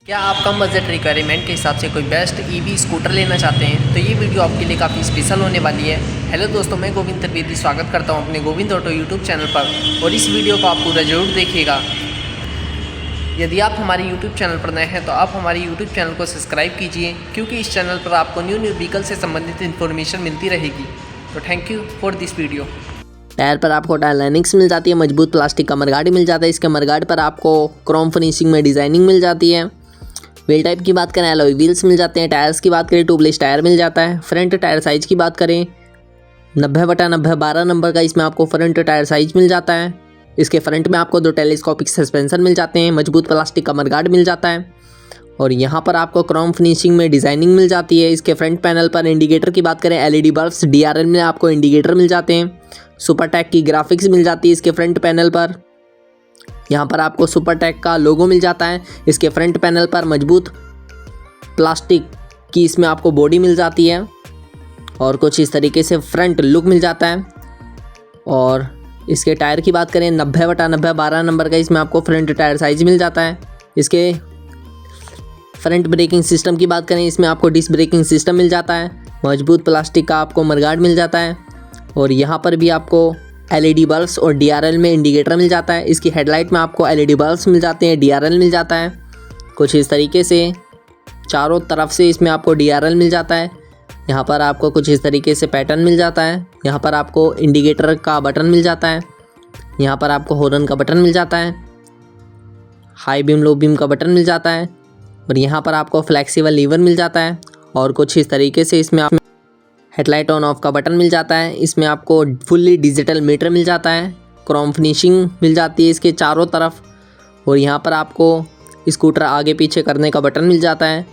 क्या आप कम budget requirement के हिसाब से कोई बेस्ट ईवी स्कूटर लेना चाहते हैं तो ये वीडियो आपके लिए काफ़ी स्पेशल होने वाली है। हेलो दोस्तों, मैं गोविंद त्रिवेदी स्वागत करता हूं अपने गोविंद ऑटो यूट्यूब चैनल पर और इस वीडियो को आप पूरा ज़रूर देखिएगा। यदि आप हमारे यूट्यूब चैनल पर नए हैं तो आप हमारे यूट्यूब चैनल को सब्सक्राइब कीजिए, क्योंकि इस चैनल पर आपको न्यू व्हीकल से संबंधित इन्फॉर्मेशन मिलती रहेगी। तो thank you for this video. Tyre पर आपको टायर लाइनिंग्स मिल जाती है, मजबूत प्लास्टिक का मडगार्ड मिल जाता है। इसके मडगार्ड पर आपको क्रोम फिनिशिंग में डिज़ाइनिंग मिल जाती है। व्हील टाइप की बात करें, एलॉय व्हील्स मिल जाते हैं। टायर्स की बात करें, ट्यूबलेस टायर मिल जाता है। फ्रंट टायर साइज़ की बात करें, 90/90 12 नंबर का इसमें आपको फ्रंट टायर साइज मिल जाता है। इसके फ्रंट में आपको 2 टेलीस्कोपिक सस्पेंशन मिल जाते हैं, मजबूत प्लास्टिक का मडगार्ड मिल जाता है और यहाँ पर आपको क्रोम फिनिशिंग में डिज़ाइनिंग मिल जाती है। इसके फ्रंट पैनल पर इंडिकेटर की बात करें, एलईडी बल्ब्स DRL में आपको इंडिकेटर मिल जाते हैं। सुपर टैग की ग्राफिक्स मिल जाती है इसके फ्रंट पैनल पर। यहाँ पर आपको सुपर टैग का लोगो मिल जाता है। इसके फ्रंट पैनल पर मजबूत प्लास्टिक की इसमें आपको बॉडी मिल जाती है और कुछ इस तरीके से फ्रंट लुक मिल जाता है। और इसके टायर की बात करें, 90/90 12 नंबर का इसमें आपको फ्रंट टायर साइज मिल जाता है। इसके फ्रंट ब्रेकिंग सिस्टम की बात करें, इसमें आपको डिस्क ब्रेकिंग सिस्टम मिल जाता है। मजबूत प्लास्टिक का आपको मडगार्ड मिल जाता है और यहाँ पर भी आपको एलईडी बल्ब्स और DRL में इंडिकेटर मिल जाता है। इसकी हेडलाइट में आपको एलईडी बल्ब्स मिल जाते हैं, DRL मिल जाता है। कुछ इस तरीके से चारों तरफ से इसमें आपको DRL मिल जाता है। यहाँ पर आपको कुछ इस तरीके से पैटर्न मिल जाता है। यहाँ पर आपको इंडिकेटर का बटन मिल जाता है। यहाँ पर आपको हॉर्न का बटन मिल जाता है, हाई बीम लो बीम का बटन मिल जाता है और यहाँ पर आपको फ्लेक्सिबल लीवर मिल जाता है और कुछ इस तरीके से इसमें आप हेडलाइट ऑन ऑफ का बटन मिल जाता है। इसमें आपको फुल्ली डिजिटल मीटर मिल जाता है। क्रोम फिनिशिंग मिल जाती है इसके चारों तरफ और यहाँ पर आपको स्कूटर आगे पीछे करने का बटन मिल जाता है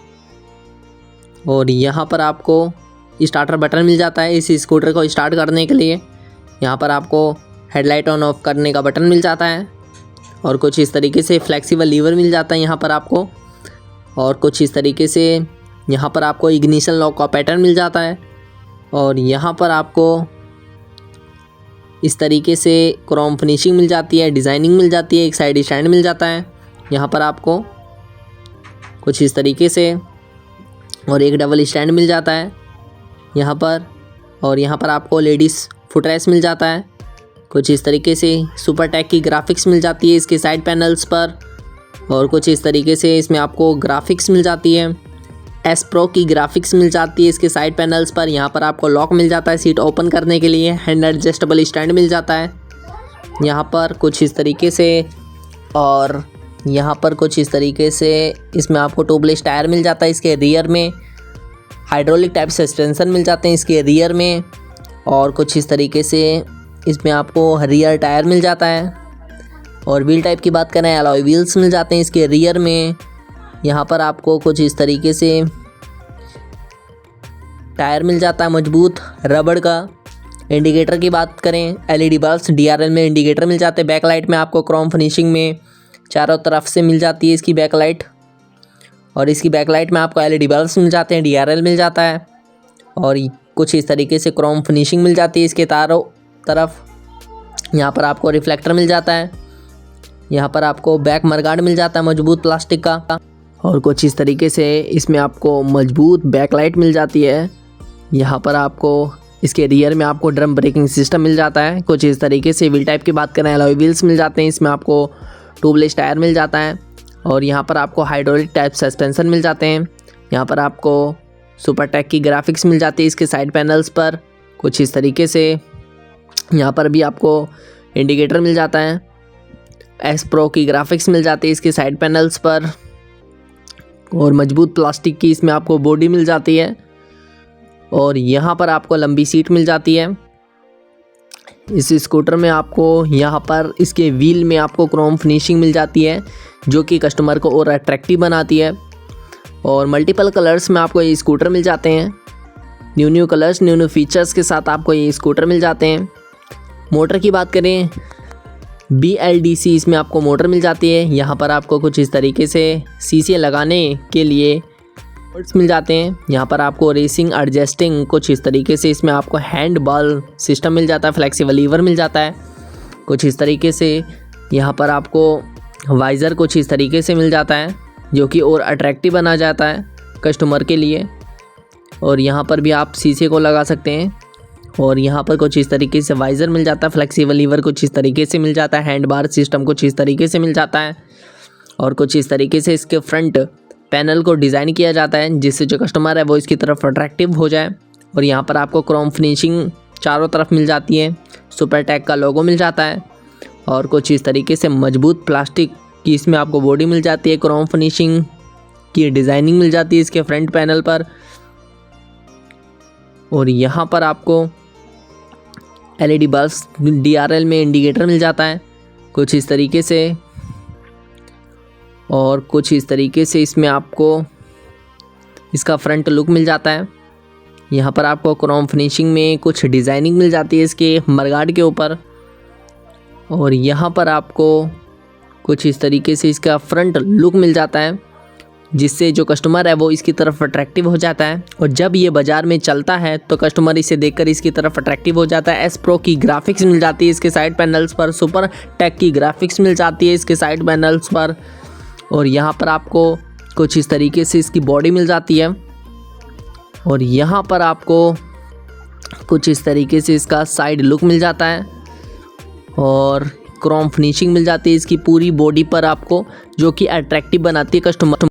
और यहाँ पर आपको स्टार्टर बटन मिल जाता है इस स्कूटर को स्टार्ट करने के लिए। यहाँ पर आपको हेडलाइट ऑन ऑफ करने का बटन मिल जाता है और कुछ इस तरीके से फ्लेक्सिबल लीवर मिल जाता है यहाँ पर आपको और कुछ इस तरीके से यहाँ पर आपको इग्निशन लॉक का पैटर्न मिल जाता है और यहाँ पर आपको इस तरीके से क्रोम फिनिशिंग मिल जाती है, डिज़ाइनिंग मिल जाती है। एक साइड स्टैंड मिल जाता है यहाँ पर आपको कुछ इस तरीके से और एक डबल स्टैंड मिल जाता है यहाँ पर और यहाँ पर आपको लेडीज़ फुटरेस्ट मिल जाता है। कुछ इस तरीके से सुपर टैग की ग्राफिक्स मिल जाती है इसके साइड पैनल्स पर और कुछ इस तरीके से इसमें आपको ग्राफिक्स मिल जाती है। S Pro की ग्राफिक्स मिल जाती है इसके साइड पैनल्स पर। यहाँ पर आपको लॉक मिल जाता है सीट ओपन करने के लिए, हैंड एडजस्टेबल स्टैंड मिल जाता है यहाँ पर कुछ इस तरीके से और यहाँ पर कुछ इस तरीके से इसमें आपको ट्यूबलेस टायर मिल जाता है। इसके रियर में हाइड्रोलिक टाइप सस्पेंशन मिल जाते हैं इसके रियर में और कुछ इस तरीके से इसमें आपको रियर टायर मिल जाता है। और व्हील टाइप की बात करें, एलॉय व्हील्स मिल जाते हैं इसके रियर में। यहाँ पर आपको कुछ इस तरीके से टायर मिल जाता है मजबूत रबड़ का। इंडिकेटर की बात करें, एलईडी बल्ब्स DRL में इंडिकेटर मिल जाते हैं। बैकलाइट में आपको क्रोम फिनिशिंग में चारों तरफ से मिल जाती है इसकी बैकलाइट और इसकी बैकलाइट में आपको एलईडी बल्ब्स मिल जाते हैं, DRL मिल जाता है और कुछ इस तरीके से क्रोम फिनिशिंग मिल जाती है इसके चारों तरफ। यहाँ पर आपको रिफ्लेक्टर मिल जाता है। यहाँ पर आपको बैक मडगार्ड मिल जाता है मजबूत प्लास्टिक का और कुछ इस तरीके से इसमें आपको मजबूत बैकलाइट मिल जाती है। यहाँ पर आपको इसके रियर में आपको ड्रम ब्रेकिंग सिस्टम मिल जाता है। कुछ इस तरीके से व्हील टाइप की बात करें, एलॉय व्हील्स मिल जाते हैं। इसमें आपको ट्यूबलेस टायर मिल जाता है और यहाँ पर आपको हाइड्रोलिक टाइप सस्पेंशन मिल जाते हैं। यहाँ पर आपको सुपर टैग की ग्राफिक्स मिल जाती है इसके साइड पैनल्स पर। कुछ इस तरीके से यहाँ पर भी आपको इंडिकेटर मिल जाता है। S Pro की ग्राफिक्स मिल जाती है इसके साइड पैनल्स पर और मजबूत प्लास्टिक की इसमें आपको बॉडी मिल जाती है और यहाँ पर आपको लंबी सीट मिल जाती है। इस स्कूटर में आपको यहाँ पर इसके व्हील में आपको क्रोम फिनिशिंग मिल जाती है जो कि कस्टमर को और अट्रैक्टिव बनाती है और मल्टीपल कलर्स में आपको ये स्कूटर मिल जाते हैं। न्यू कलर्स, न्यू फीचर्स के साथ आपको ये स्कूटर मिल जाते हैं। मोटर की बात करें, BLDC इसमें आपको मोटर मिल जाती है। यहाँ पर आपको कुछ इस तरीके से शीशे लगाने के लिए बोल्ट्स मिल जाते हैं। यहाँ पर आपको रेसिंग एडजस्टिंग कुछ इस तरीके से इसमें आपको हैंड बॉल सिस्टम मिल जाता है, फ्लेक्सिबल लीवर मिल जाता है कुछ इस तरीके से। यहाँ पर आपको वाइज़र कुछ इस तरीके से मिल जाता है। जो कि और अट्रैक्टिव बना जाता है कस्टमर के लिए। और यहाँ पर भी आप शीशे को लगा सकते हैं। और यहाँ पर कुछ इस तरीके से वाइज़र मिल जाता है, फ्लेक्सिबल लीवर कुछ इस तरीके से मिल जाता है, हैंड बार सिस्टम कुछ इस तरीके से मिल जाता है। और कुछ इस तरीके से इसके फ्रंट पैनल को डिज़ाइन किया जाता है जिससे जो कस्टमर है वो इसकी तरफ अट्रैक्टिव हो जाए। और यहाँ पर आपको क्रोम फिनिशिंग चारों तरफ मिल जाती है, सुपर टैग का लोगो मिल जाता है। और कुछ इस तरीके से मजबूत प्लास्टिक की इसमें आपको बॉडी मिल जाती है, क्रोम फिनिशिंग की डिज़ाइनिंग मिल जाती है इसके फ्रंट पैनल पर। और यहाँ पर आपको LED बल्ब DRL में इंडिकेटर मिल जाता है कुछ इस तरीके से। और कुछ इस तरीके से इसमें आपको इसका फ्रंट लुक मिल जाता है। यहाँ पर आपको क्रोम फिनिशिंग में कुछ डिज़ाइनिंग मिल जाती है इसके मडगार्ड के ऊपर। और यहाँ पर आपको कुछ इस तरीके से इसका फ्रंट लुक मिल जाता है जिससे जो कस्टमर है वो इसकी तरफ अट्रैक्टिव हो जाता है। और जब ये बाज़ार में चलता है तो कस्टमर इसे देखकर इसकी तरफ अट्रैक्टिव हो जाता है। S Pro की ग्राफिक्स मिल जाती है इसके साइड पैनल्स पर, सुपर टैग की ग्राफिक्स मिल जाती है इसके साइड पैनल्स पर। और यहाँ पर आपको कुछ इस तरीके से इसकी बॉडी मिल जाती है। और यहाँ पर आपको कुछ इस तरीके से इसका साइड लुक मिल जाता है। और क्रोम फिनिशिंग मिल जाती है इसकी पूरी बॉडी पर आपको, जो कि अट्रैक्टिव बनाती है कस्टमर